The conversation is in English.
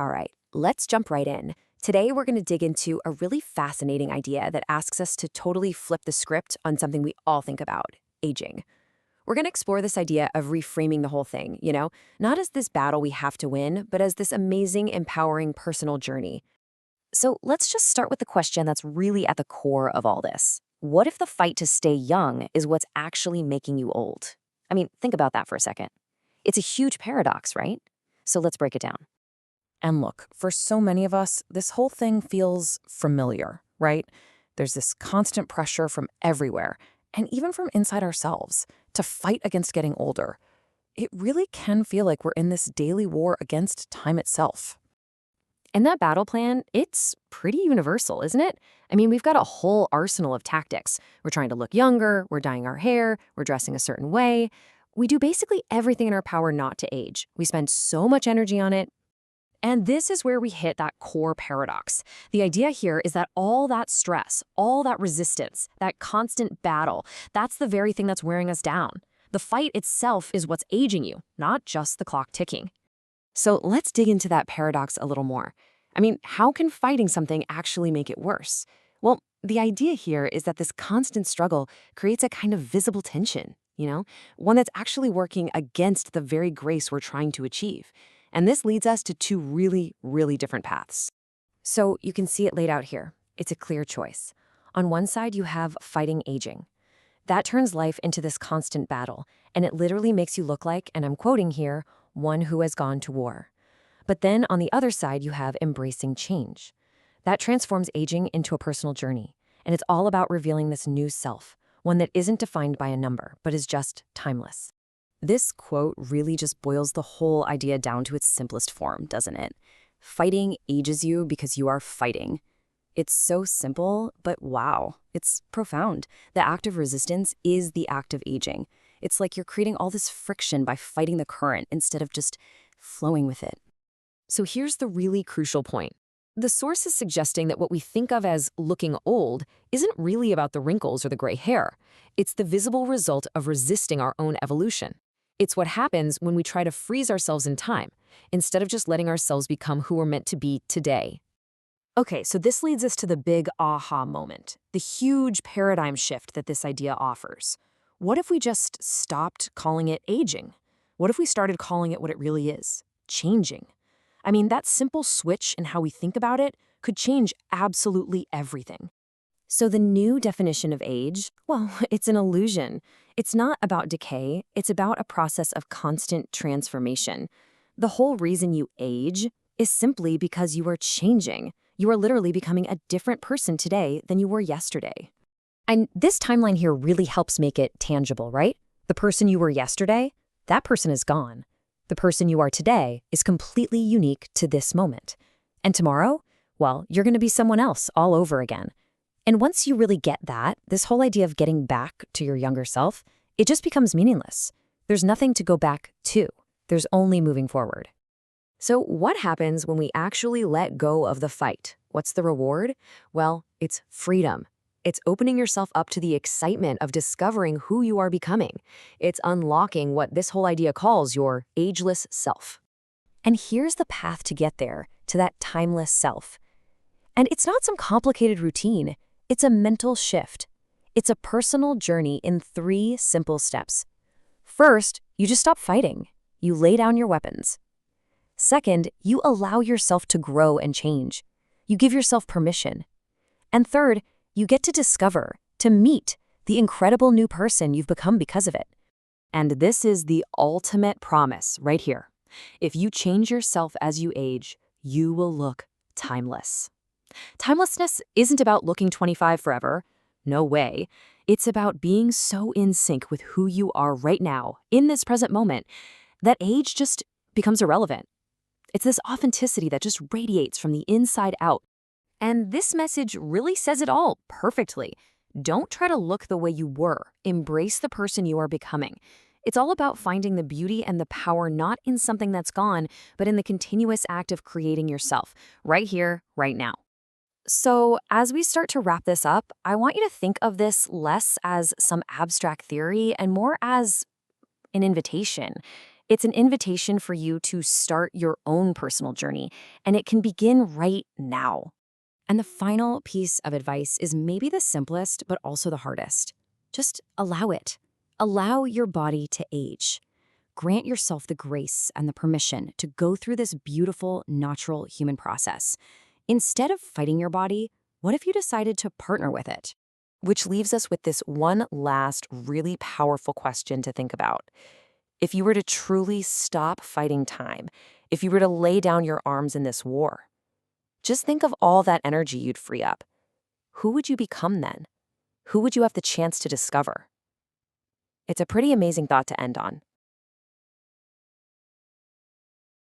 All right, let's jump right in. Today, we're going to dig into a really fascinating idea that asks us to totally flip the script on something we all think about: aging. We're going to explore this idea of reframing the whole thing, not as this battle we have to win, but as this amazing, empowering personal journey. So let's just start with the question that's really at the core of all this. What if the fight to stay young is what's actually making you old? I mean, think about that for a second. It's a huge paradox, right? So let's break it down. And look, for so many of us, this whole thing feels familiar, right? There's this constant pressure from everywhere, and even from inside ourselves, to fight against getting older. It really can feel like we're in this daily war against time itself. And that battle plan, it's pretty universal, isn't it? I mean, we've got a whole arsenal of tactics. We're trying to look younger, we're dyeing our hair, we're dressing a certain way. We do basically everything in our power not to age. We spend so much energy on it. And this is where we hit that core paradox. The idea here is that all that stress, all that resistance, that constant battle, that's the very thing that's wearing us down. The fight itself is what's aging you, not just the clock ticking. So let's dig into that paradox a little more. I mean, how can fighting something actually make it worse? Well, the idea here is that this constant struggle creates a kind of visible tension, one that's actually working against the very grace we're trying to achieve. And this leads us to two really, really different paths. So you can see it laid out here. It's a clear choice. On one side, you have fighting aging. That turns life into this constant battle, and it literally makes you look like, and I'm quoting here, one who has gone to war. But then on the other side, you have embracing change. That transforms aging into a personal journey, and it's all about revealing this new self, one that isn't defined by a number, but is just timeless. This quote really just boils the whole idea down to its simplest form, doesn't it? Fighting ages you because you are fighting. It's so simple, but wow, it's profound. The act of resistance is the act of aging. It's like you're creating all this friction by fighting the current instead of just flowing with it. So here's the really crucial point. The source is suggesting that what we think of as looking old isn't really about the wrinkles or the gray hair. It's the visible result of resisting our own evolution. It's what happens when we try to freeze ourselves in time, instead of just letting ourselves become who we're meant to be today. Okay, so this leads us to the big aha moment, the huge paradigm shift that this idea offers. What if we just stopped calling it aging? What if we started calling it what it really is: changing? I mean, that simple switch in how we think about it could change absolutely everything. So the new definition of age, well, it's an illusion. It's not about decay, it's about a process of constant transformation. The whole reason you age is simply because you are changing. You are literally becoming a different person today than you were yesterday. And this timeline here really helps make it tangible, right? The person you were yesterday, that person is gone. The person you are today is completely unique to this moment. And tomorrow, well, you're going to be someone else all over again. And once you really get that, this whole idea of getting back to your younger self, it just becomes meaningless. There's nothing to go back to. There's only moving forward. So what happens when we actually let go of the fight? What's the reward? Well, it's freedom. It's opening yourself up to the excitement of discovering who you are becoming. It's unlocking what this whole idea calls your ageless self. And here's the path to get there, to that timeless self. And it's not some complicated routine. It's a mental shift. It's a personal journey in 3 simple steps. First, you just stop fighting. You lay down your weapons. Second, you allow yourself to grow and change. You give yourself permission. And third, you get to discover, to meet, the incredible new person you've become because of it. And this is the ultimate promise right here. If you change yourself as you age, you will look timeless. Timelessness isn't about looking 25 forever. No way. It's about being so in sync with who you are right now, in this present moment, that age just becomes irrelevant. It's this authenticity that just radiates from the inside out. And this message really says it all perfectly. Don't try to look the way you were. Embrace the person you are becoming. It's all about finding the beauty and the power not in something that's gone, but in the continuous act of creating yourself, right here, right now. So as we start to wrap this up, I want you to think of this less as some abstract theory and more as an invitation. It's an invitation for you to start your own personal journey, and it can begin right now. And the final piece of advice is maybe the simplest, but also the hardest. Just allow it. Allow your body to age. Grant yourself the grace and the permission to go through this beautiful, natural human process. Instead of fighting your body, what if you decided to partner with it? Which leaves us with this one last really powerful question to think about. If you were to truly stop fighting time, if you were to lay down your arms in this war, just think of all that energy you'd free up. Who would you become then? Who would you have the chance to discover? It's a pretty amazing thought to end on.